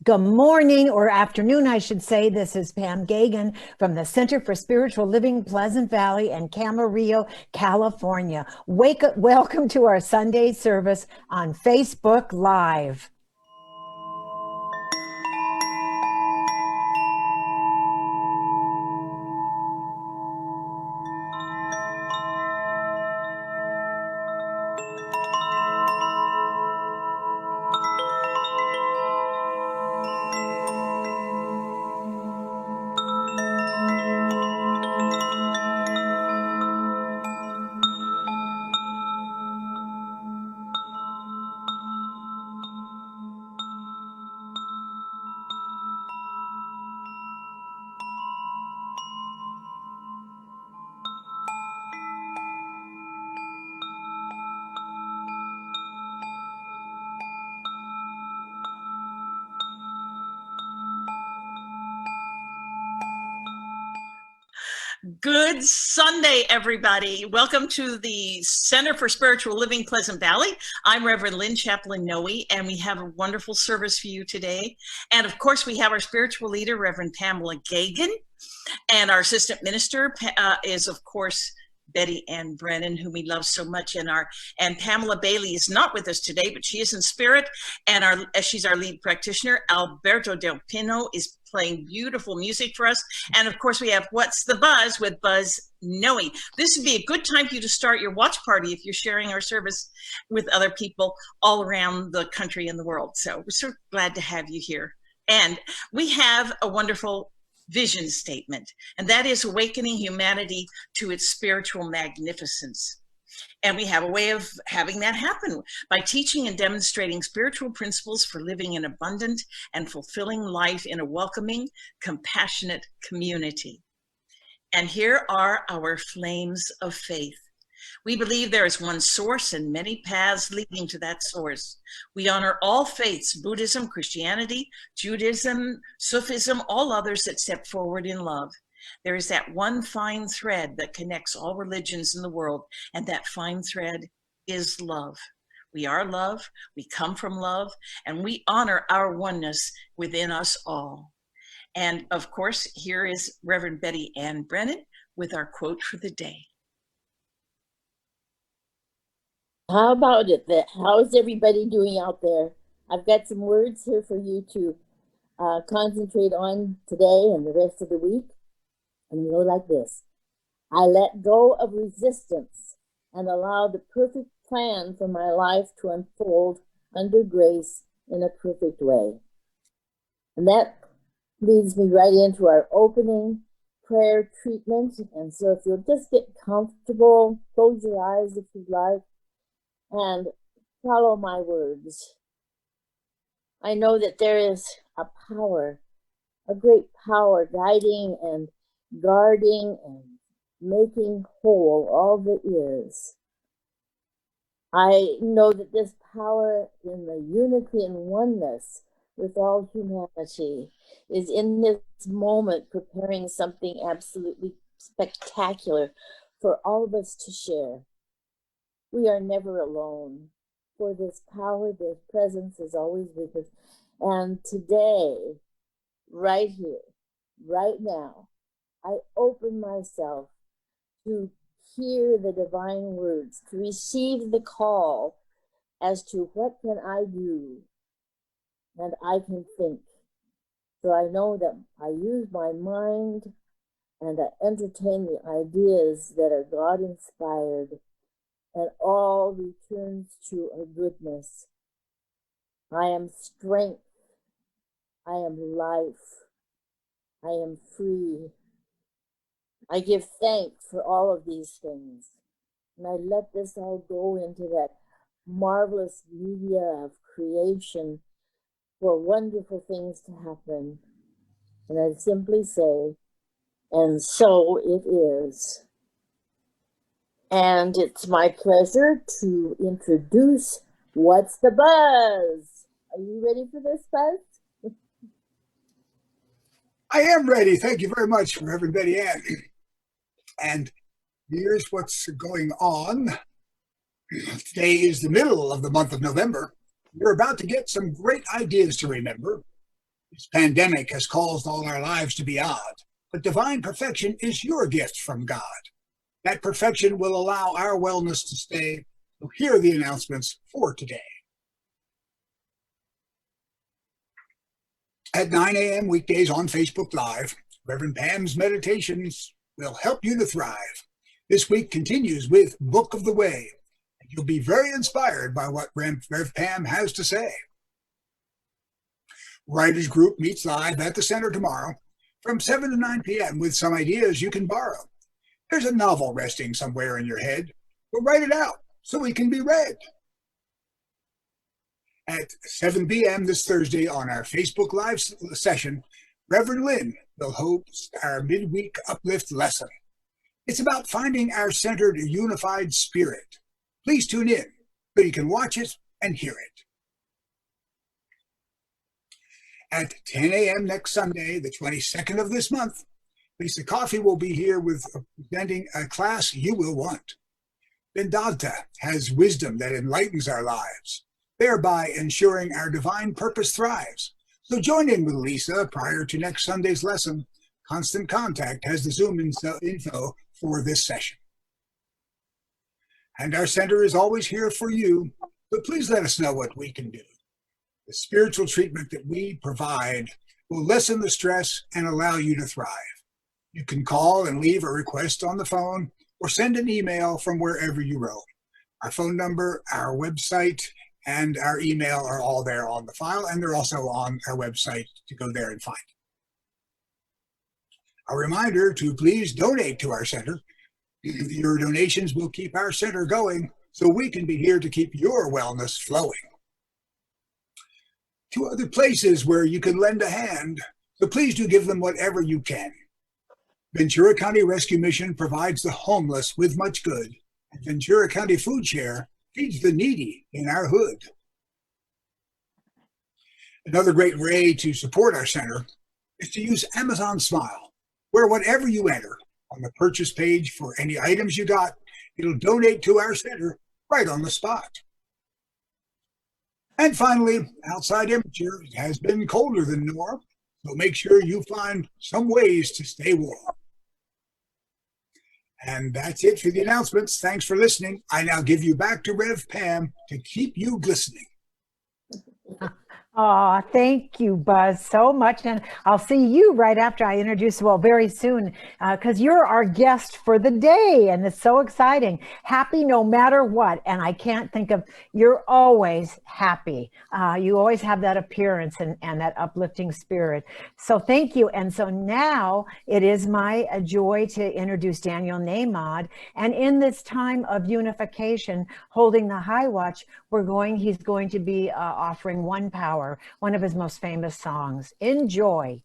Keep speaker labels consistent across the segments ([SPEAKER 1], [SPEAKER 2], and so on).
[SPEAKER 1] Good morning or afternoon, I should say. This is Pam Geagan from the Center for Spiritual Living, Pleasant Valley and Camarillo, California. Welcome to our Sunday service on Facebook Live.
[SPEAKER 2] Good Sunday, everybody. Welcome to the Center for Spiritual Living, Pleasant Valley. I'm Reverend Lynn Chaplain-Noe, and we have a wonderful service for you today. And of course, we have our spiritual leader, Reverend Pamella Geagan, and our assistant minister is, of course, Betty Ann Brennan, whom we love so much, and Pamela Bailey is not with us today, but she is in spirit, and she's our lead practitioner. Alberto Del Pino is playing beautiful music for us, and of course we have What's the Buzz with Buzz Noe. This would be a good time for you to start your watch party if you're sharing our service with other people all around the country and the world. So we're so glad to have you here. And we have a wonderful vision statement, and that is awakening humanity to its spiritual magnificence. And we have a way of having that happen by teaching and demonstrating spiritual principles for living an abundant and fulfilling life in a welcoming, compassionate community. And here are our flames of faith. We believe there is one source and many paths leading to that source. We honor all faiths, Buddhism, Christianity, Judaism, Sufism, all others that step forward in love. There is that one fine thread that connects all religions in the world, and that fine thread is love. We are love, we come from love, and we honor our oneness within us all. And of course, here is Reverend Betty Ann Brennan with our quote for the day.
[SPEAKER 3] How about it? How's everybody doing out there? I've got some words here for you to concentrate on today and the rest of the week. And they go like this. I let go of resistance and allow the perfect plan for my life to unfold under grace in a perfect way. And that leads me right into our opening prayer treatment. And so if you'll just get comfortable, close your eyes if you'd like, and follow my words. I know that there is a power, a great power guiding and guarding and making whole all that is. I know that this power in the unity and oneness with all humanity is in this moment preparing something absolutely spectacular for all of us to share. We are never alone, for this power, this presence is always with us. And today, right here, right now, I open myself to hear the divine words, to receive the call as to what can I do, and I can think. So I know that I use my mind and I entertain the ideas that are God-inspired, and all returns to a goodness. I am strength. I am life. I am free. I give thanks for all of these things. And I let this all go into that marvelous media of creation for wonderful things to happen. And I simply say, and so it is. And it's my pleasure to introduce What's the Buzz? Are you ready for this, Buzz?
[SPEAKER 4] I am ready. Thank you very much, Reverend Betty Ann. And here's what's going on. Today is the middle of the month of November. You're about to get some great ideas to remember. This pandemic has caused all our lives to be odd, but divine perfection is your gift from God. That perfection will allow our wellness to stay. So here are the announcements for today. At 9 a.m. weekdays on Facebook Live, Reverend Pam's meditations will help you to thrive. This week continues with Book of the Way. You'll be very inspired by what Rev Pam has to say. Writers Group meets live at the center tomorrow from 7 to 9 p.m. with some ideas you can borrow. There's a novel resting somewhere in your head. Well, write it out so it can be read. At 7 p.m. this Thursday on our Facebook Live session, Reverend Lynn will host our midweek uplift lesson. It's about finding our centered, unified spirit. Please tune in so you can watch it and hear it. At 10 a.m. next Sunday, the 22nd of this month, Lisa Coffey will be here with presenting a class you will want. Vedanta has wisdom that enlightens our lives, thereby ensuring our divine purpose thrives. So join in with Lisa prior to next Sunday's lesson. Constant Contact has the Zoom info for this session. And our center is always here for you, so please let us know what we can do. The spiritual treatment that we provide will lessen the stress and allow you to thrive. You can call and leave a request on the phone or send an email from wherever you roam. Our phone number, our website, and our email are all there on the file, and they're also on our website to go there and find. A reminder to please donate to our center. Your donations will keep our center going so we can be here to keep your wellness flowing. 2 other places where you can lend a hand, so please do give them whatever you can. Ventura County Rescue Mission provides the homeless with much good, and Ventura County Food Share feeds the needy in our hood. Another great way to support our center is to use Amazon Smile, where whatever you enter on the purchase page for any items you got, it'll donate to our center right on the spot. And finally, outside temperature has been colder than normal, so make sure you find some ways to stay warm. And that's it for the announcements. Thanks for listening. I now give you back to Rev Pam to keep you glistening.
[SPEAKER 1] Oh, thank you, Buzz, so much. And I'll see you right after I introduce, well, very soon, because you're our guest for the day. And it's so exciting. Happy no matter what. And I can't think of, you're always happy. You always have that appearance and that uplifting spirit. So thank you. And so now it is my joy to introduce Daniel Nahmod. And in this time of unification, holding the high watch, he's going to be offering One Power, one of his most famous songs. Enjoy.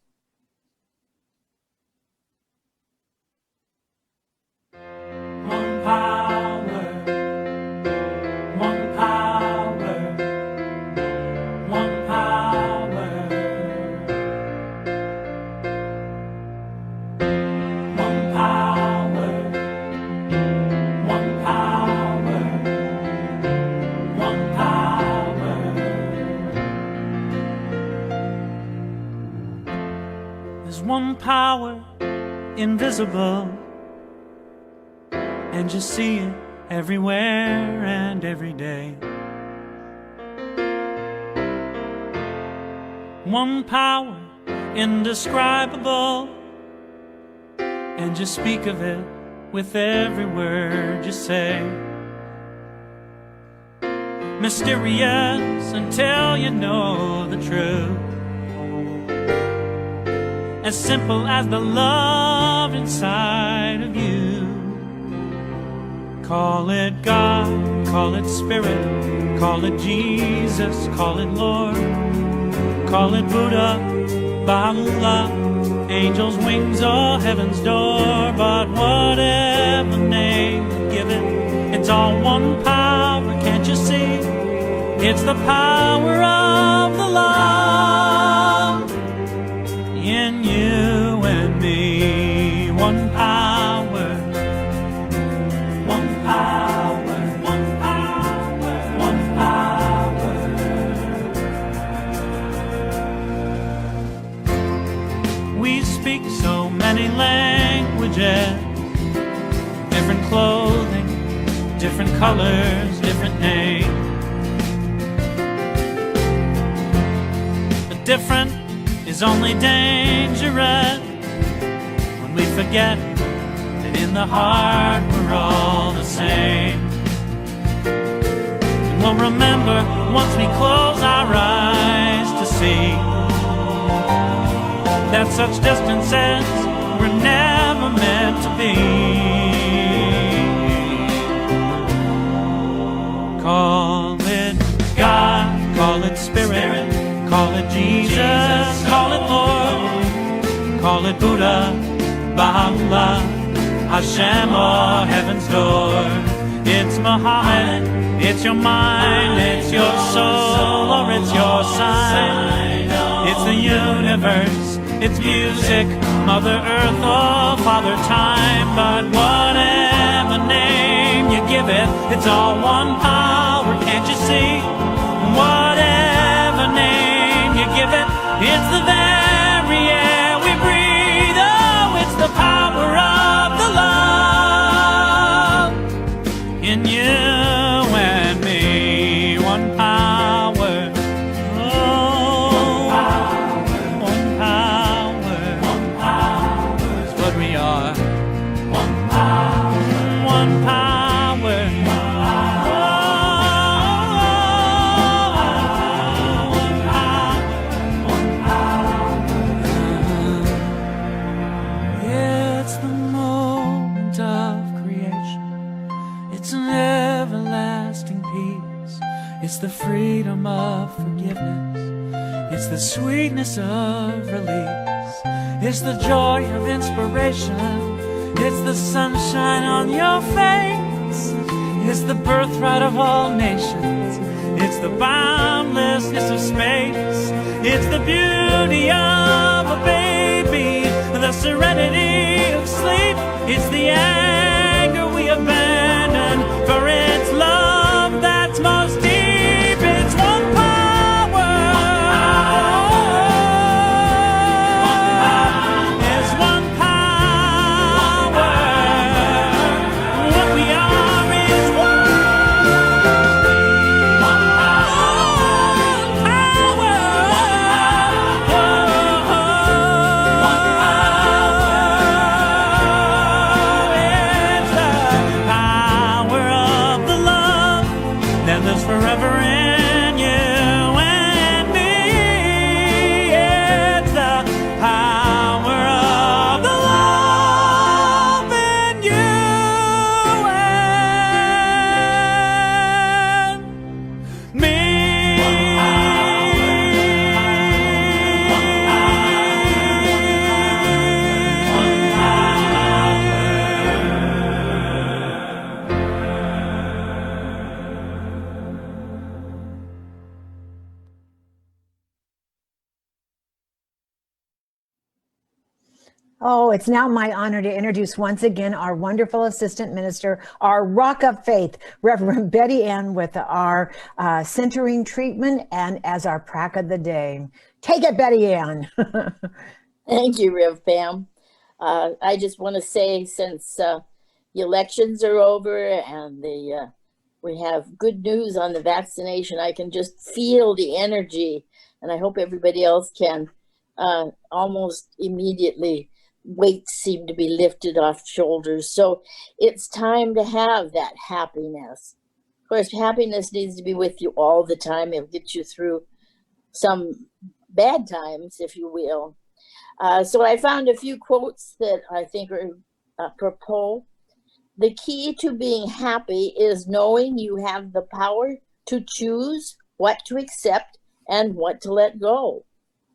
[SPEAKER 5] One power, one power, one power, one power, one power, one power. There's one power invisible, and you see it everywhere and every day. One power indescribable, and you speak of it with every word you say. Mysterious until you know the truth, as simple as the love inside of you. Call it God, call it Spirit, call it Jesus, call it Lord, call it Buddha, Baha'u'llah, angels' wings or heaven's door. But whatever name you give it, it's all one power, can't you see? It's the power of the love in you and me. One power, one power, one power, one power. different clothing, different colors, different names. But different is only dangerous when we forget that in the heart we're all the same. And we'll remember once we close our eyes to see that such distances were never meant to be. Call it God, call it Spirit, call it Jesus, call it Lord, call it Buddha, Baha'u'llah, Hashem, or Heaven's Door. It's Muhammad, it's your mind, it's your soul, or it's your sign. It's the universe, it's music, Mother Earth, or Father Time. But whatever name you give it, it's all one power, can't you see? Whatever name you give it, it's the very air we breathe. Oh, it's the power of the love in you and me. One power. Oh, one power is what we are. One power. One power. It's the freedom of forgiveness. It's the sweetness of release. It's the joy of inspiration. It's the sunshine on your face. It's the birthright of all nations. It's the boundlessness of space. It's the beauty of a baby, the serenity of sleep. It's the anger we abandon, for it's love that's most deep. It's one power. It's one power. What we are is one power. It's the power of the love that lives forever in you and me. It's the power of the love in you and me.
[SPEAKER 1] Oh, it's now my honor to introduce once again our wonderful assistant minister, our rock of faith, Reverend Betty Ann, with our centering treatment and as our prac of the day. Take it, Betty Ann.
[SPEAKER 3] Thank you, Rev Pam. I just want to say, since the elections are over and we have good news on the vaccination, I can just feel the energy, and I hope everybody else can. Almost immediately, weights seem to be lifted off shoulders. So it's time to have that happiness. Of course, happiness needs to be with you all the time. It'll get you through some bad times, if you will. So I found a few quotes that I think are apropos. The key to being happy is knowing you have the power to choose what to accept and what to let go.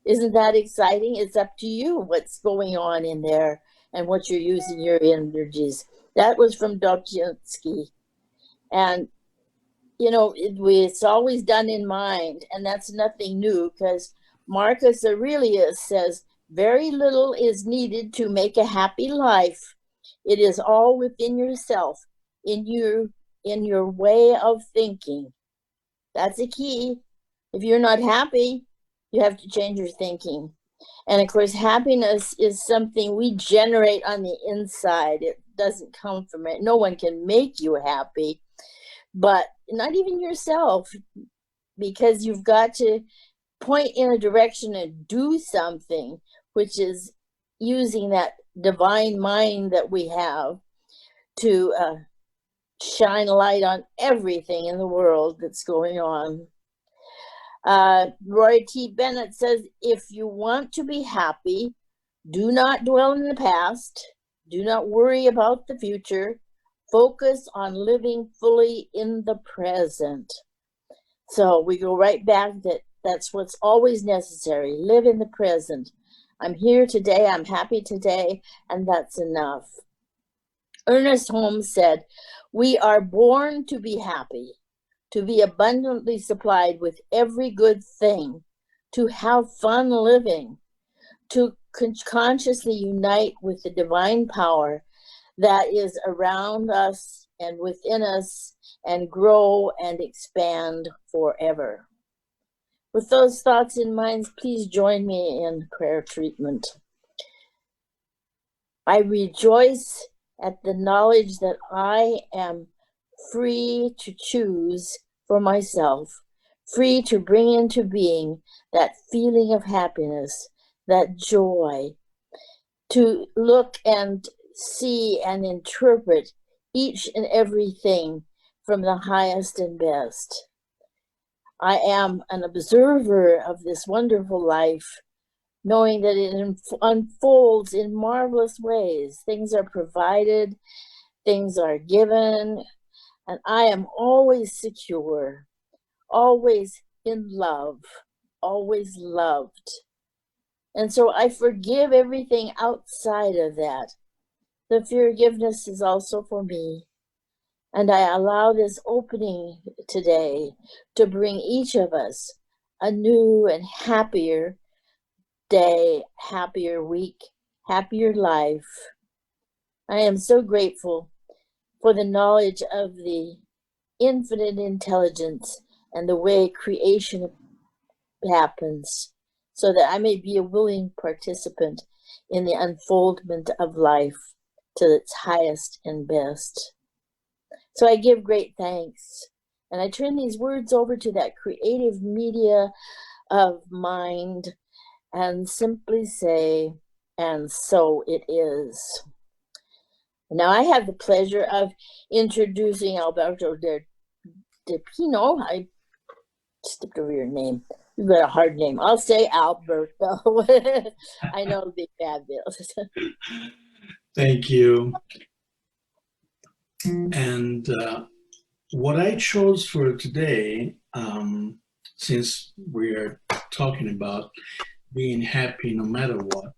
[SPEAKER 3] Isn't that exciting? It's up to you what's going on in there and what you're using your energies. That was from Dostoevsky. And, you know, it's always done in mind, and that's nothing new, because Marcus Aurelius says, very little is needed to make a happy life. It is all within yourself, in your way of thinking. That's a key. If you're not happy, you have to change your thinking. And of course, happiness is something we generate on the inside. It doesn't come from it. No one can make you happy, but not even yourself, because you've got to point in a direction and do something, which is using that divine mind that we have to shine a light on everything in the world that's going on. Roy T. Bennett says, if you want to be happy, do not dwell in the past. Do not worry about the future. Focus on living fully in the present. So we go right back that that's what's always necessary. Live in the present. I'm here today. I'm happy today. And that's enough. Ernest Holmes said, we are born to be happy, to be abundantly supplied with every good thing, to have fun living, to consciously unite with the divine power that is around us and within us, and grow and expand forever. With those thoughts in mind, please join me in prayer treatment. I rejoice at the knowledge that I am free to choose for myself, free to bring into being that feeling of happiness, that joy, to look and see and interpret each and everything from the highest and best. I am an observer of this wonderful life, knowing that it unfolds in marvelous ways. Things are provided, things are given, and I am always secure, always in love, always loved. And so I forgive everything outside of that. The forgiveness is also for me. And I allow this opening today to bring each of us a new and happier day, happier week, happier life. I am so grateful for the knowledge of the infinite intelligence and the way creation happens, so that I may be a willing participant in the unfoldment of life to its highest and best. So I give great thanks, and I turn these words over to that creative media of mind and simply say, and so it is. Now I have the pleasure of introducing Alberto de Pino. I skipped over your name. You've got a hard name. I'll say Alberto. I know it'll be fabulous.
[SPEAKER 6] Thank you. And what I chose for today, since we're talking about being happy no matter what,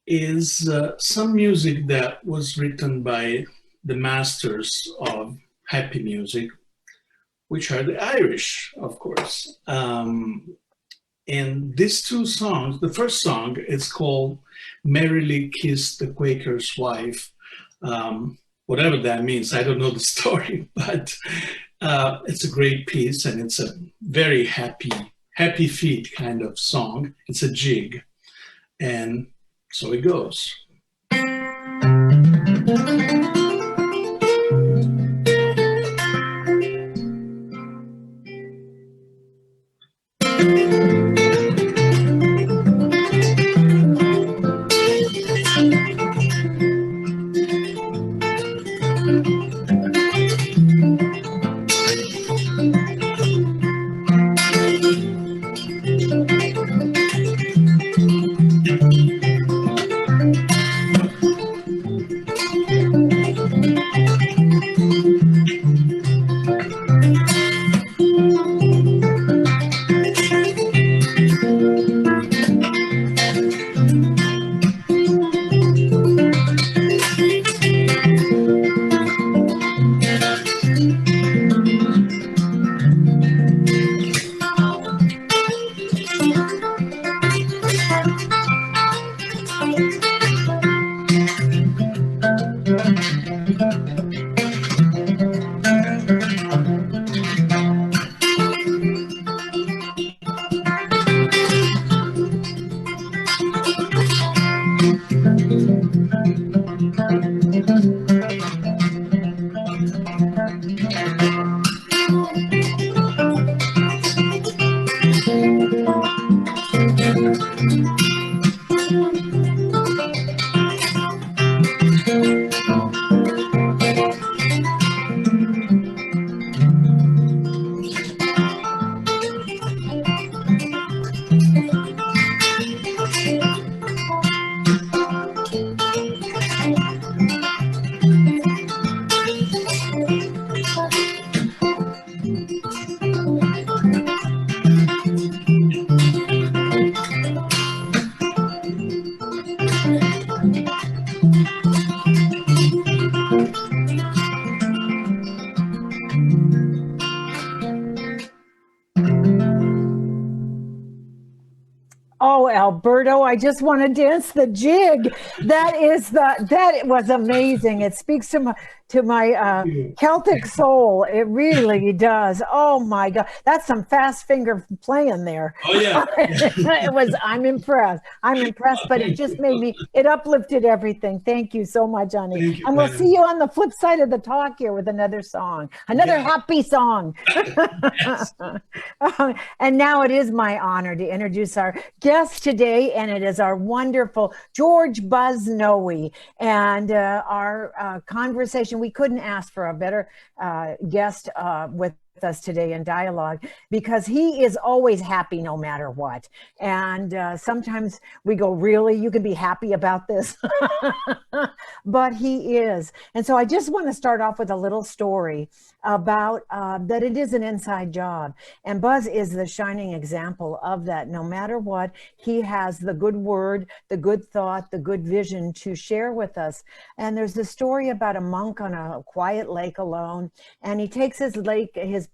[SPEAKER 6] is some music that was written by the masters of happy music, which are the Irish, of course. And these two songs, the first song is called Merrily Kissed the Quaker's Wife. Whatever that means, I don't know the story, but it's a great piece, and it's a very happy feet kind of song. It's a jig, and so it goes.
[SPEAKER 1] Alberto. I just want to dance the jig. That was amazing. It speaks to my Celtic soul. It really does. Oh my God, that's some fast finger playing there.
[SPEAKER 6] Oh yeah.
[SPEAKER 1] I'm impressed. But it just it uplifted everything. Thank you so much, honey.
[SPEAKER 6] Thank you,
[SPEAKER 1] And we'll
[SPEAKER 6] Pam.
[SPEAKER 1] see you on the flip side of the talk here with another song, another happy song. And now it is my honor to introduce our guest today, and it is our wonderful George Buzz Noe. And our conversation, we couldn't ask for a better guest with us today in dialogue, because he is always happy no matter what. And sometimes we go, really, you can be happy about this? But he is. And so I just want to start off with a little story about that it is an inside job. And Buzz is the shining example of that. No matter what, he has the good word, the good thought, the good vision to share with us. And there's the story about a monk on a quiet lake alone, and he takes his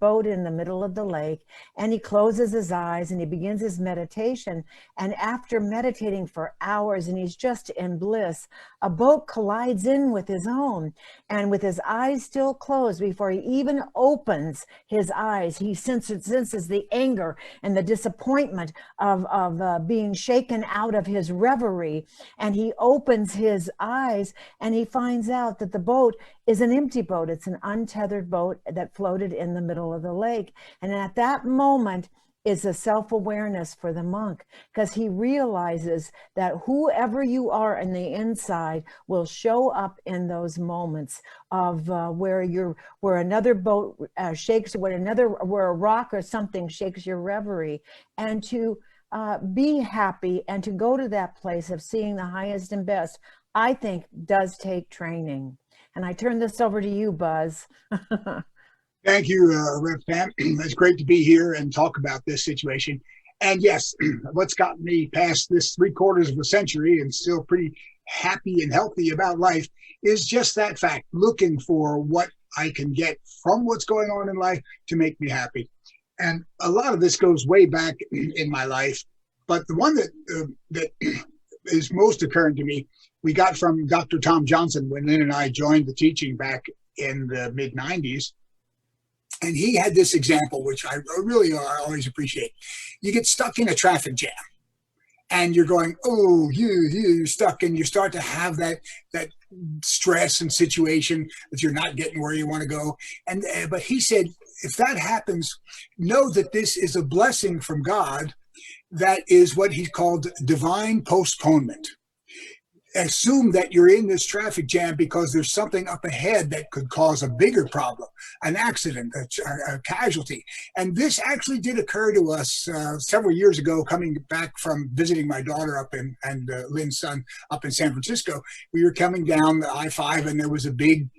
[SPEAKER 1] boat in the middle of the lake, and he closes his eyes and he begins his meditation. And after meditating for hours and he's just in bliss, a boat collides in with his own. And with his eyes still closed, before he even opens his eyes, he senses the anger and the disappointment of being shaken out of his reverie. And he opens his eyes and he finds out that the boat is an empty boat. It's an untethered boat that floated in the middle of the lake. And at that moment is a self-awareness for the monk, because he realizes that whoever you are in the inside will show up in those moments of where another boat shakes, where a rock or something shakes your reverie, and to be happy and to go to that place of seeing the highest and best, I think does take training. And I turn this over to you, Buzz.
[SPEAKER 4] Thank you, Rev Pam. It's great to be here and talk about this situation. And yes, what's gotten me past this 3/4 of a century and still pretty happy and healthy about life is just that fact, looking for what I can get from what's going on in life to make me happy. And a lot of this goes way back in my life, but the one that is most occurring to me, we got from Dr. Tom Johnson when Lynn and I joined the teaching back in the mid-90s. And he had this example, which I really always appreciate. You get stuck in a traffic jam and you're going, oh, you're stuck, and you start to have that stress and situation that you're not getting where you want to go. And but he said, if that happens, know that this is a blessing from God. That is what he called divine postponement. Assume that you're in this traffic jam because there's something up ahead that could cause a bigger problem, an accident, a casualty. And this actually did occur to us several years ago, coming back from visiting my daughter and Lynn's son up in San Francisco. We were coming down the I-5 and there was a big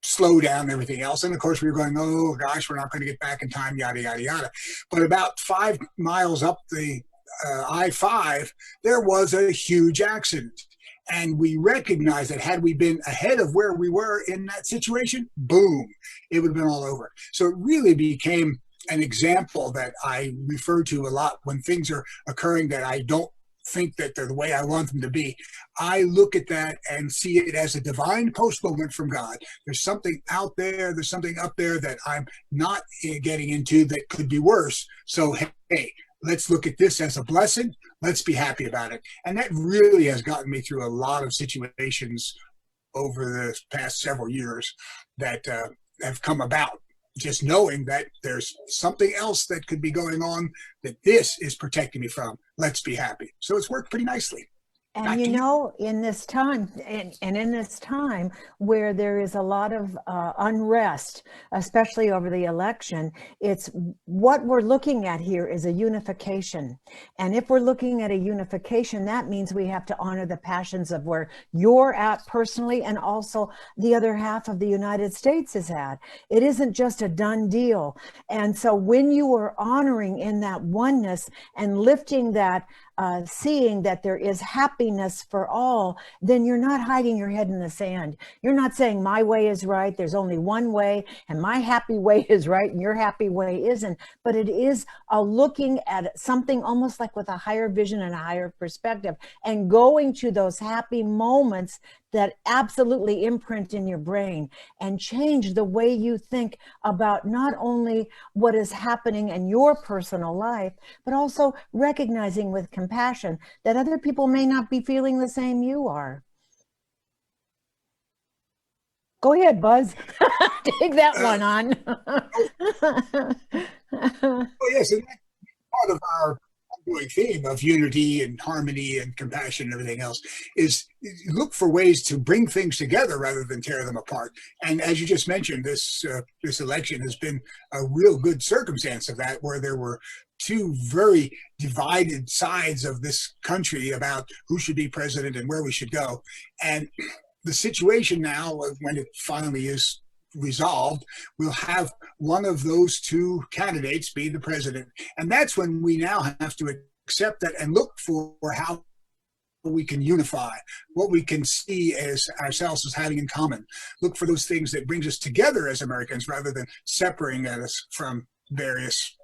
[SPEAKER 4] slowdown and everything else. And of course we were going, oh gosh, we're not going to get back in time, yada, yada, yada. But about 5 miles up the I-5, there was a huge accident. And we recognized that had we been ahead of where we were in that situation, boom, it would have been all over. So it really became an example that I refer to a lot when things are occurring that I don't think that they're the way I want them to be. I look at that and see it as a divine postponement from God. There's something out there, there's something up there that I'm not getting into that could be worse. So, hey, let's look at this as a blessing. Let's be happy about it. And that really has gotten me through a lot of situations over the past several years that have come about. Just knowing that there's something else that could be going on that this is protecting me from. Let's be happy. So it's worked pretty nicely.
[SPEAKER 1] And you know, in this time, and in this time where there is a lot of unrest, especially over the election, it's what we're looking at here is a unification. And if we're looking at a unification, that means we have to honor the passions of where you're at personally, and also the other half of the United States is at. It isn't just a done deal. And so when you are honoring in that oneness and lifting that seeing that there is happiness for all, then you're not hiding your head in the sand. You're not saying my way is right. There's only one way, and my happy way is right, and your happy way isn't. But it is looking at something almost like with a higher vision and a higher perspective, and going to those happy moments that absolutely imprint in your brain and change the way you think about not only what is happening in your personal life, but also recognizing with compassion that other people may not be feeling the same you are. Go ahead, Buzz. Take that one on.
[SPEAKER 4] Oh, yes, and that's part of our ongoing theme of unity and harmony and compassion and everything else is look for ways to bring things together rather than tear them apart. And as you just mentioned, this election has been a real good circumstance of that, where there were two very divided sides of this country about who should be president and where we should go. And the situation now, when it finally is resolved, we'll have one of those two candidates be the president. And that's when we now have to accept that and look for how we can unify, what we can see as ourselves as having in common. Look for those things that brings us together as Americans rather than separating us from various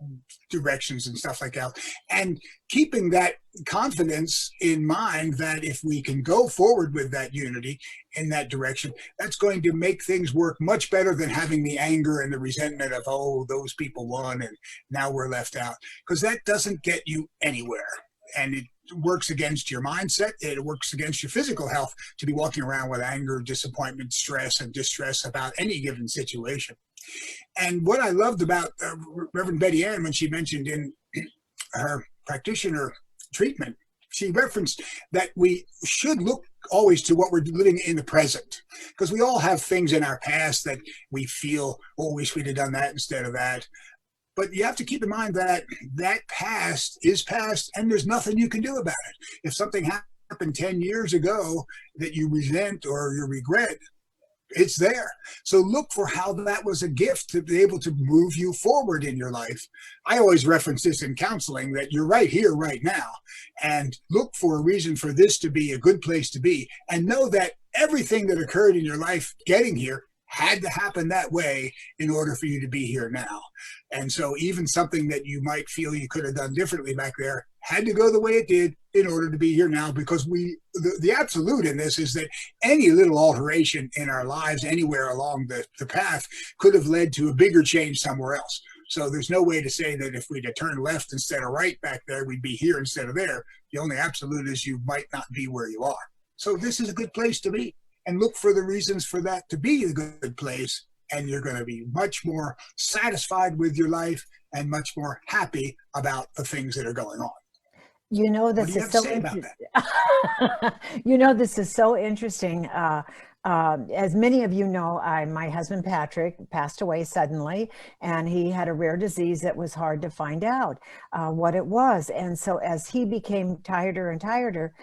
[SPEAKER 4] directions and stuff like that. And keeping that confidence in mind that if we can go forward with that unity in that direction, that's going to make things work much better than having the anger and the resentment of, oh, those people won and now we're left out, because that doesn't get you anywhere. And it works against your mindset. It works against your physical health to be walking around with anger, disappointment, stress, and distress about any given situation. And what I loved about Reverend Betty Ann, when she mentioned in her practitioner treatment, she referenced that we should look always to what we're living in the present, because we all have things in our past that we feel, oh, wish we'd have done that instead of that. But you have to keep in mind that that past is past, and there's nothing you can do about it. If something happened 10 years ago that you resent or you regret, it's there. So look for how that was a gift to be able to move you forward in your life. I always reference this in counseling, that you're right here, right now, and look for a reason for this to be a good place to be, and know that everything that occurred in your life getting here had to happen that way in order for you to be here now. And so even something that you might feel you could have done differently back there had to go the way it did in order to be here now, because the absolute in this is that any little alteration in our lives anywhere along the path could have led to a bigger change somewhere else. So there's no way to say that if we'd have turned left instead of right back there, we'd be here instead of there. The only absolute is you might not be where you are. So this is a good place to be, and look for the reasons for that to be a good place. And you're going to be much more satisfied with your life and much more happy about the things that are going on.
[SPEAKER 1] You know, this is so interesting. You know, this is so interesting. As many of you know, my husband Patrick passed away suddenly, and he had a rare disease that was hard to find out what it was. And so as he became tireder and tireder,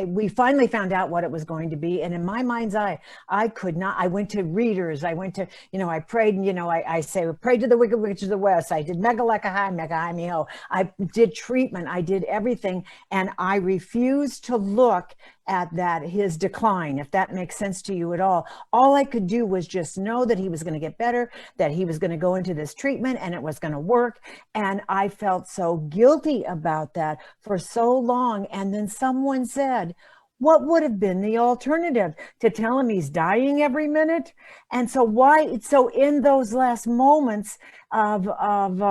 [SPEAKER 1] we finally found out what it was going to be. And in my mind's eye, I could not. I went to readers. I went to, I prayed, and I say, prayed to the wicked witch of the west. I did mega like a high, mega high, me ho. I did treatment. I did everything. And I refused to look at his decline, if that makes sense to you at all. All I could do was just know that he was going to get better, that he was going to go into this treatment and it was going to work. And I felt so guilty about that for so long. And then someone said, what would have been the alternative? To tell him he's dying every minute? And so in those last moments of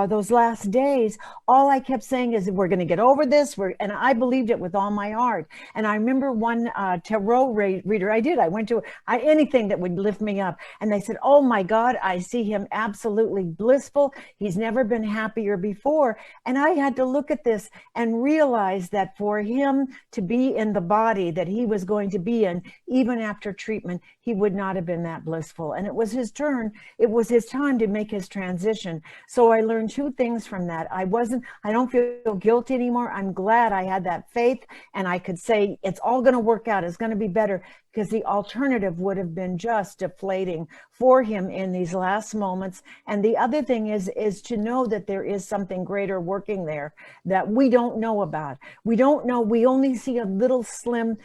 [SPEAKER 1] those last days, all I kept saying is, we're going to get over this. And I believed it with all my heart. And I remember one tarot reader I went to anything that would lift me up. And they said, oh my God, I see him absolutely blissful. He's never been happier before. And I had to look at this and realize that for him to be in the body that he was going to be in, even after treatment, he would not have been that blissful. And it was his turn. It was his time to make his transition. So I learned two things from that. I don't feel guilty anymore. I'm glad I had that faith, and I could say, it's all going to work out. It's going to be better. because the alternative would have been just deflating for him in these last moments. And the other thing is to know that there is something greater working there that we don't know about. We don't know. We only see a little slim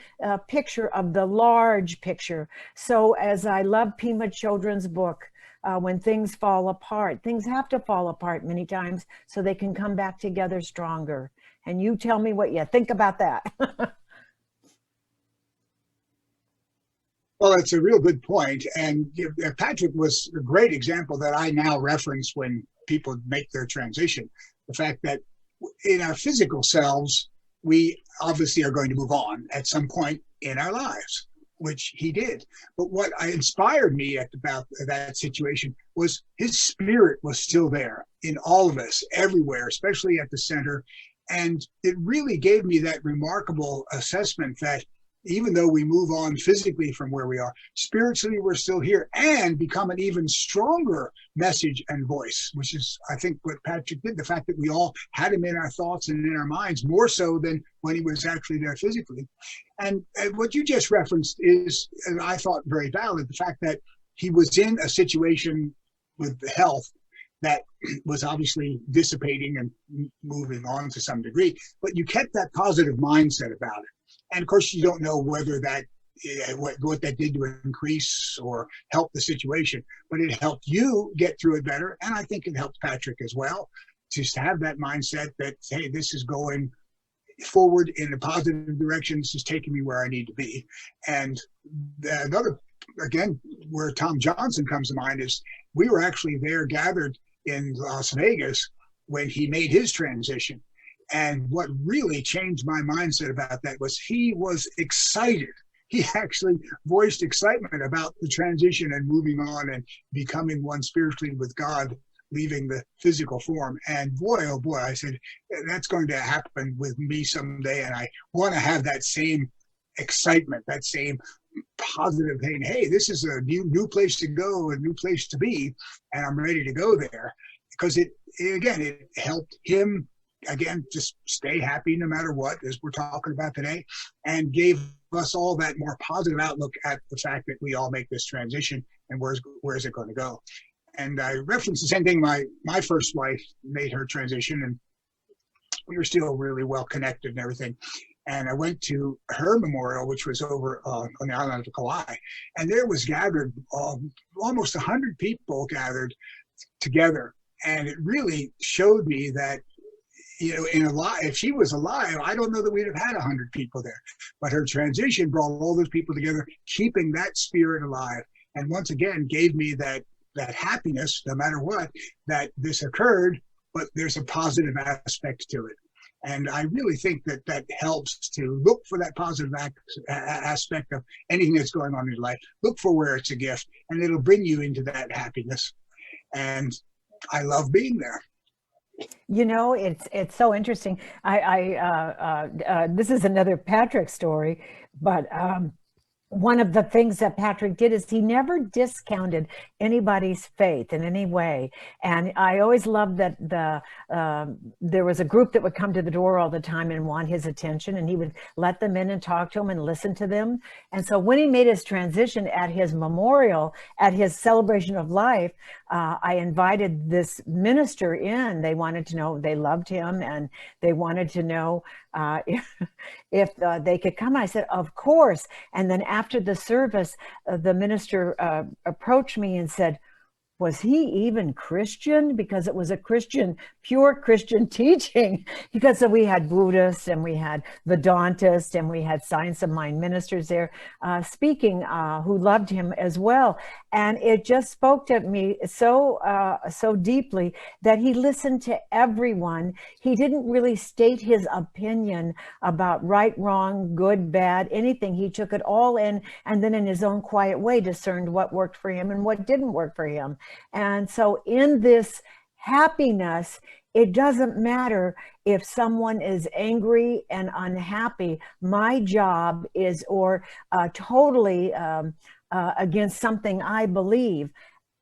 [SPEAKER 1] picture of the large picture. So as I love Pema Children's book, when things fall apart, things have to fall apart many times so they can come back together stronger. And you tell me what you think about that.
[SPEAKER 4] Well, it's a real good point. And Patrick was a great example that I now reference when people make their transition. The fact that in our physical selves, we obviously are going to move on at some point in our lives, which he did. But what inspired me about that situation was his spirit was still there in all of us, everywhere, especially at the center. And it really gave me that remarkable assessment that even though we move on physically from where we are, spiritually, we're still here and become an even stronger message and voice, which is, I think, what Patrick did. The fact that we all had him in our thoughts and in our minds more so than when he was actually there physically. And what you just referenced is, and I thought, very valid, the fact that he was in a situation with the health that was obviously dissipating and moving on to some degree, but you kept that positive mindset about it. And of course, you don't know whether that, what that did to increase or help the situation, but it helped you get through it better. And I think it helped Patrick as well, just to have that mindset that, hey, this is going forward in a positive direction. This is taking me where I need to be. And another, again, where Tom Johnson comes to mind is we were actually there gathered in Las Vegas when he made his transition. And what really changed my mindset about that was he was excited. He actually voiced excitement about the transition and moving on and becoming one spiritually with God, leaving the physical form. And boy, oh boy, I said, that's going to happen with me someday. And I want to have that same excitement, that same positive thing. Hey, this is a new place to go, a new place to be. And I'm ready to go there, because it helped him, again, just stay happy no matter what, as we're talking about today, and gave us all that more positive outlook at the fact that we all make this transition and where's it going to go. And I referenced the same thing. My first wife made her transition, and we were still really well connected and everything. And I went to her memorial, which was over on the island of Kauai, and there was gathered almost 100 people gathered together. And it really showed me that, you know, if she was alive, I don't know that we'd have had 100 people there. But her transition brought all those people together, keeping that spirit alive. And once again, gave me that happiness, no matter what, that this occurred, but there's a positive aspect to it. And I really think that helps to look for that positive aspect of anything that's going on in your life. Look for where it's a gift, and it'll bring you into that happiness. And I love being there.
[SPEAKER 1] You know, it's so interesting. This is another Patrick story, but one of the things that Patrick did is he never discounted anybody's faith in any way. And I always loved that there was a group that would come to the door all the time and want his attention, and he would let them in and talk to them and listen to them. And so when he made his transition at his memorial, at his celebration of life, I invited this minister in. They wanted to know, they loved him, and they wanted to know if they could come. I said, of course. And then after the service, the minister approached me and said, was he even Christian? Because it was a Christian, pure Christian teaching. Because we had Buddhists and we had Vedantists and we had Science of Mind ministers there speaking who loved him as well. And it just spoke to me so deeply that he listened to everyone. He didn't really state his opinion about right, wrong, good, bad, anything. He took it all in, and then in his own quiet way discerned what worked for him and what didn't work for him. And so in this happiness, it doesn't matter if someone is angry and unhappy. My job is, or totally against something I believe,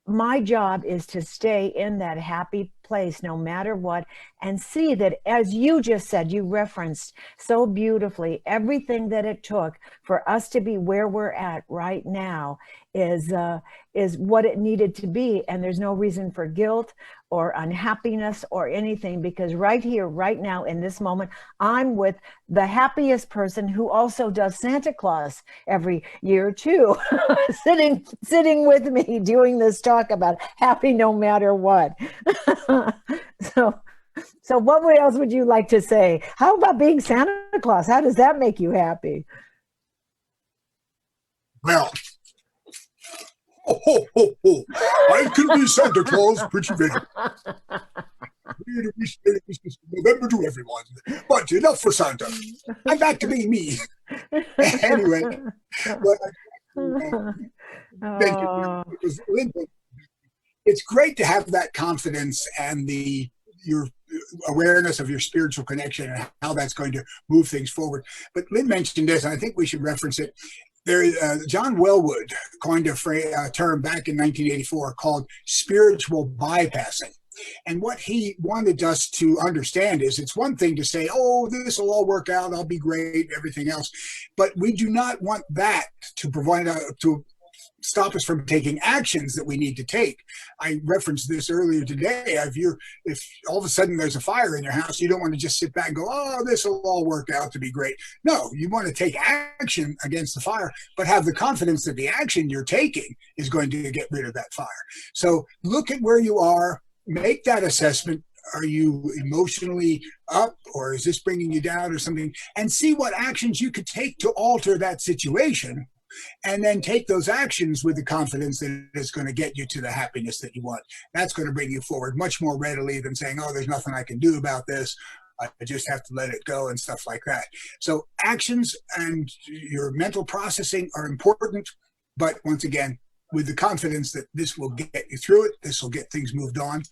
[SPEAKER 1] my job is to stay in that happy place no matter what, and see that, as you just said, you referenced so beautifully, everything that it took for us to be where we're at right now is what it needed to be. And there's no reason for guilt or unhappiness or anything, because right here, right now, in this moment, I'm with the happiest person who also does Santa Claus every year too, sitting with me doing this talk about happy no matter what. So what else would you like to say? How about being Santa Claus? How does that make you happy?
[SPEAKER 4] Well, ho, ho, ho. I can be Santa Claus pretty ready. Here to wish Merry Christmas in November to everyone. But enough for Santa. I'm back to being me. Anyway, but thank you. Because Linda, it's great to have that confidence and your awareness of your spiritual connection and how that's going to move things forward. But Lynn mentioned this, and I think we should reference it. John Wellwood coined a term back in 1984 called spiritual bypassing. And what he wanted us to understand is it's one thing to say, oh, this will all work out, I'll be great, everything else. But we do not want that to to stop us from taking actions that we need to take. I referenced this earlier today. If all of a sudden there's a fire in your house, you don't want to just sit back and go, oh, this will all work out to be great. No, you want to take action against the fire, but have the confidence that the action you're taking is going to get rid of that fire. So look at where you are, make that assessment. Are you emotionally up, or is this bringing you down or something? And see what actions you could take to alter that situation. And then take those actions with the confidence that it's going to get you to the happiness that you want. That's going to bring you forward much more readily than saying, oh, there's nothing I can do about this. I just have to let it go and stuff like that. So actions and your mental processing are important. But once again, with the confidence that this will get you through it, this will get things moved on.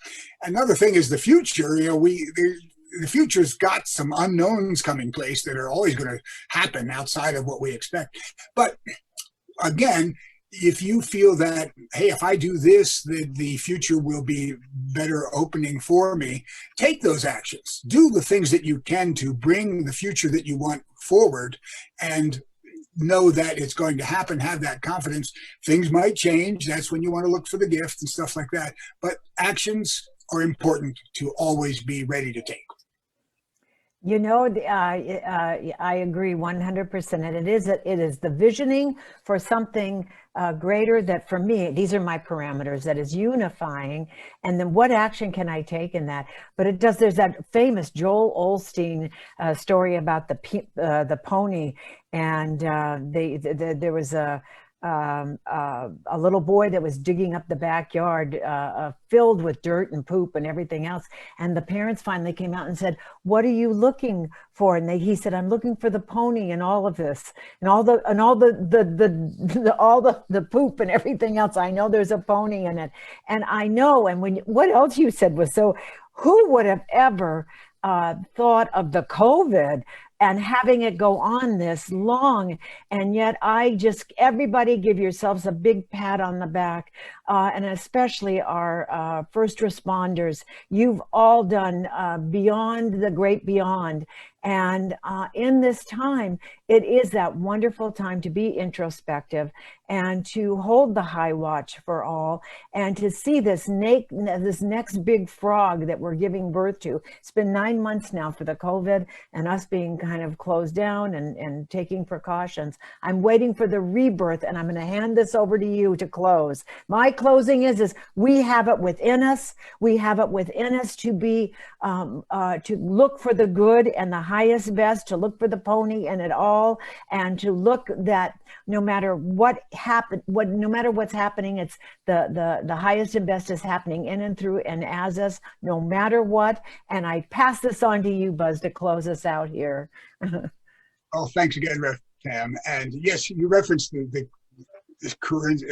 [SPEAKER 4] Another thing is the future. The future's got some unknowns coming place that are always going to happen outside of what we expect. But again, if you feel that, hey, if I do this, the future will be better opening for me, take those actions. Do the things that you can to bring the future that you want forward, and know that it's going to happen. Have that confidence. Things might change. That's when you want to look for the gift and stuff like that. But actions are important to always be ready to take.
[SPEAKER 1] You know, I agree 100%. And it is the visioning for something greater that, for me, these are my parameters, that is unifying. And then what action can I take in that? But there's that famous Joel Osteen story about the pony. And there was a little boy that was digging up the backyard filled with dirt and poop and everything else, and the parents finally came out and said, what are you looking for? And he said, I'm looking for the pony and all of this and all the poop and everything else. I know there's a pony in it, and I know. And what else you said was so, who would have ever thought of the COVID and having it go on this long? And yet everybody give yourselves a big pat on the back, and especially our first responders. You've all done beyond the great beyond. And in this time, it is that wonderful time to be introspective and to hold the high watch for all, and to see this next big frog that we're giving birth to. It's been 9 months now for the COVID and us being kind of closed down and taking precautions. I'm waiting for the rebirth, and I'm going to hand this over to you to close. My closing is we have it within us. We have it within us to be, to look for the good and the highest best, to look for the pony in it all, and to look that no matter what happened, no matter what's happening, it's the highest and best is happening in and through and as us, no matter what. And I pass this on to you, Buzz, to close us out here.
[SPEAKER 4] Oh, thanks again, Rev Pam. And yes, you referenced the current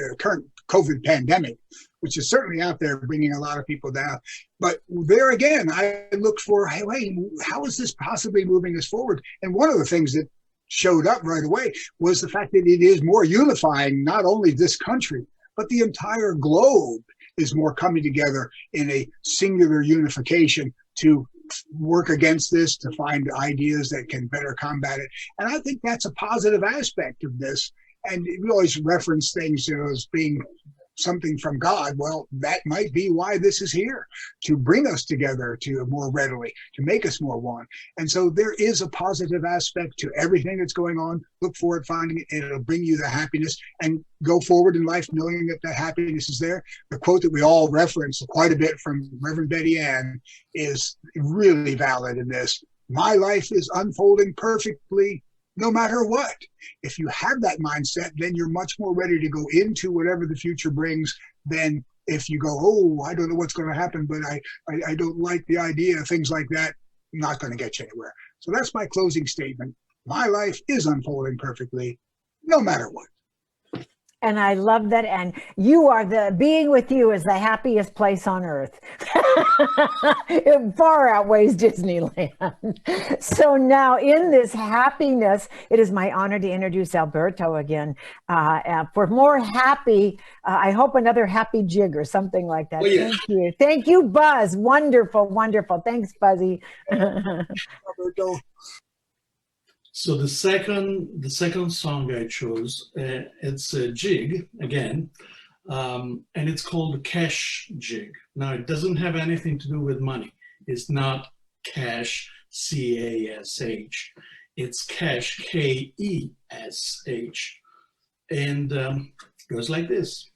[SPEAKER 4] COVID pandemic, which is certainly out there bringing a lot of people down. But there again, I looked for, hey, how is this possibly moving us forward? And one of the things that showed up right away was the fact that it is more unifying, not only this country, but the entire globe. is more coming together in a singular unification to work against this, to find ideas that can better combat it. And I think that's a positive aspect of this. And we always reference things, as being something from God. Well, that might be why this is here, to bring us together to more readily, to make us more one. And so there is a positive aspect to everything that's going on. Look forward, finding it, and it'll bring you the happiness, and go forward in life knowing that happiness is there. The quote that we all reference quite a bit from Reverend Betty Ann is really valid in this. My life is unfolding perfectly no matter what. If you have that mindset, then you're much more ready to go into whatever the future brings than if you go, oh, I don't know what's going to happen, but I don't like the idea, things like that. Not going to get you anywhere. So that's my closing statement. My life is unfolding perfectly, no matter what.
[SPEAKER 1] And I love that. And being with you is the happiest place on earth. It far outweighs Disneyland. So now in this happiness, it is my honor to introduce Alberto again. For more happy, I hope another happy jig or something like that.
[SPEAKER 6] Oh, yeah.
[SPEAKER 1] Thank you. Thank you, Buzz. Wonderful, wonderful. Thanks, Buzzy.
[SPEAKER 4] Alberto.
[SPEAKER 6] So the second song I chose, it's a jig again, and it's called Cash Jig. Now it doesn't have anything to do with money. It's not cash, C-A-S-H. It's cash, K-E-S-H, and goes like this.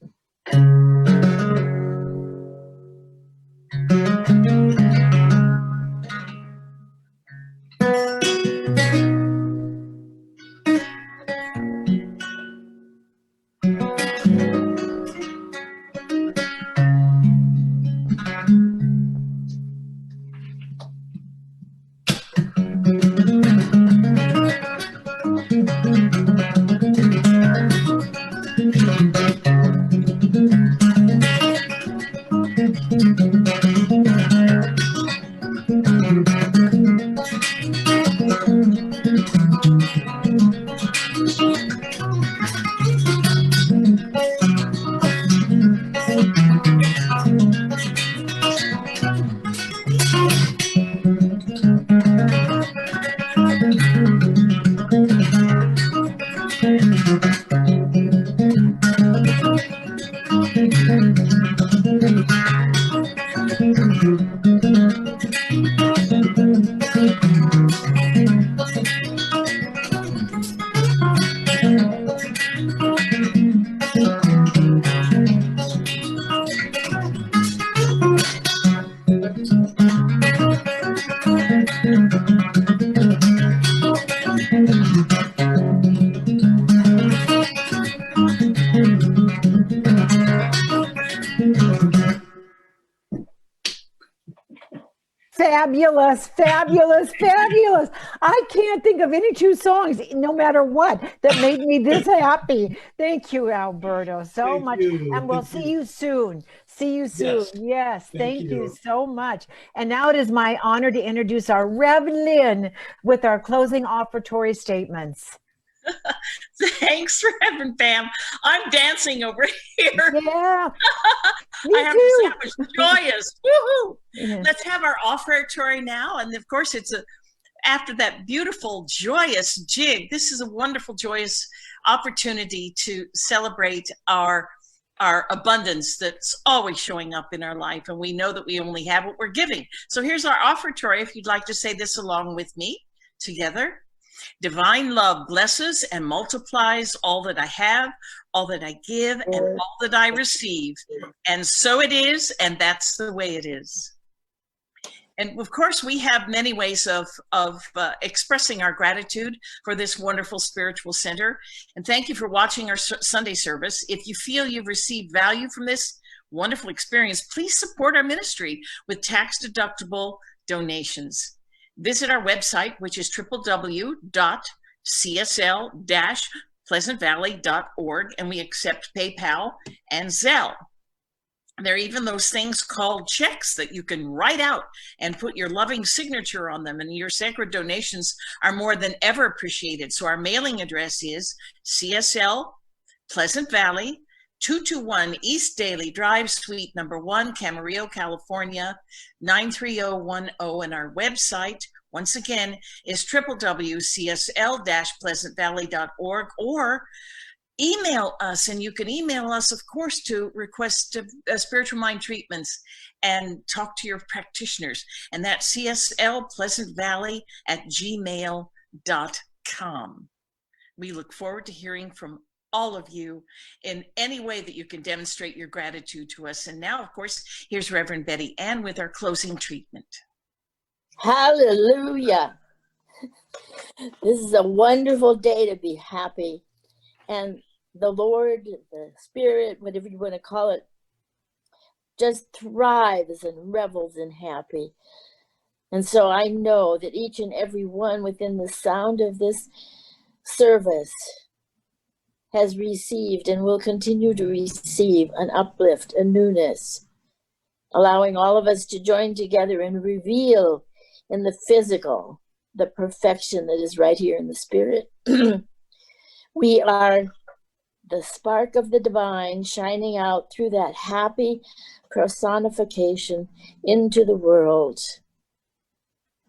[SPEAKER 1] Fabulous, fabulous, fabulous. I can't think of any two songs, no matter what, that made me this happy. Thank you, Alberto, so
[SPEAKER 6] Thank
[SPEAKER 1] much.
[SPEAKER 6] you.
[SPEAKER 1] And we'll
[SPEAKER 6] Thank
[SPEAKER 1] see you soon. See you soon. Yes, thank you
[SPEAKER 6] you.
[SPEAKER 1] so much. And now it is my honor to introduce our Reverend Lynn with our closing offertory statements.
[SPEAKER 2] Thanks, Reverend Pam. I'm dancing over here.
[SPEAKER 1] Yeah, me
[SPEAKER 2] I have
[SPEAKER 1] too.
[SPEAKER 2] to say, it was joyous. Woohoo!
[SPEAKER 1] Yeah.
[SPEAKER 2] Let's have our offertory now. And of course, after that beautiful, joyous jig, this is a wonderful, joyous opportunity to celebrate our abundance that's always showing up in our life. And we know that we only have what we're giving. So here's our offertory. If you'd like to say this along with me together. Divine love blesses and multiplies all that I have, all that I give, and all that I receive. And so it is, and that's the way it is. And of course, we have many ways of expressing our gratitude for this wonderful spiritual center. And thank you for watching our Sunday service. If you feel you've received value from this wonderful experience, please support our ministry with tax-deductible donations. Visit our website, which is www.csl-pleasantvalley.org, and we accept PayPal and Zelle. There are even those things called checks that you can write out and put your loving signature on them, and your sacred donations are more than ever appreciated. So our mailing address is CSL, Pleasant Valley, 221 East Daily Drive, Suite number 1, Camarillo, California, 93010. And our website, once again, is www.csl-pleasantvalley.org, or email us. And you can email us, of course, to request spiritual mind treatments and talk to your practitioners. And that's cslpleasantvalley@gmail.com. We look forward to hearing from all of you in any way that you can demonstrate your gratitude to us. And now, of course, here's Reverend Betty Ann with our closing treatment.
[SPEAKER 3] Hallelujah. This is a wonderful day to be happy. And the Lord, the Spirit, whatever you want to call it, just thrives and revels in happy. And so I know that each and every one within the sound of this service has received and will continue to receive an uplift, a newness, allowing all of us to join together and reveal in the physical the perfection that is right here in the spirit. We are the spark of the divine shining out through that happy personification into the world.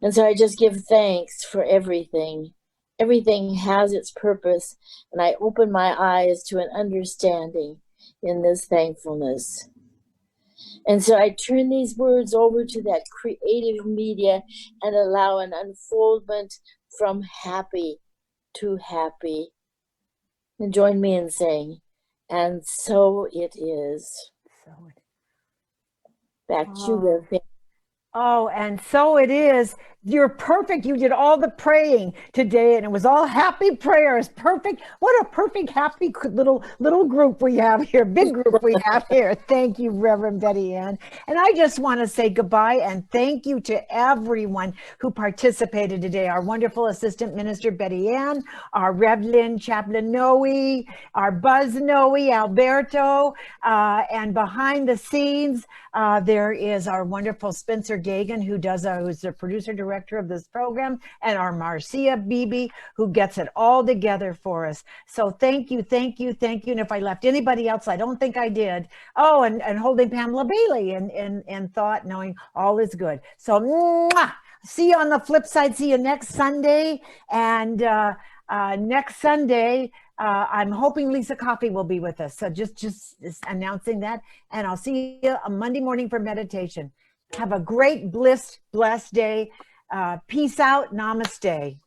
[SPEAKER 3] And so I just give thanks for everything. Everything has its purpose, and I open my eyes to an understanding in this thankfulness. And so I turn these words over to that creative media and allow an unfoldment from happy to happy. And join me in saying, and so it is. Back to you, Reverend.
[SPEAKER 1] Oh, and so it is. You're perfect. You did all the praying today, and it was all happy prayers. Perfect. What a perfect, happy little group we have here. Big group we have here. Thank you, Reverend Betty Ann. And I just want to say goodbye and thank you to everyone who participated today. Our wonderful assistant minister, Betty Ann, our Revlin Chaplain Noe, our Buzz Noe, Alberto, and behind the scenes, there is our wonderful Spencer Geagan, who's the producer director of this program, and our Marcia Beebe, who gets it all together for us. So thank you. And if I left anybody else, I don't think I did. Oh, and holding Pamela Bailey in thought, knowing all is good. So mwah! See you on the flip side. See you next Sunday. And next Sunday, I'm hoping Lisa Coffey will be with us. So just announcing that. And I'll see you on Monday morning for meditation. Have a great, blessed day. Peace out. Namaste.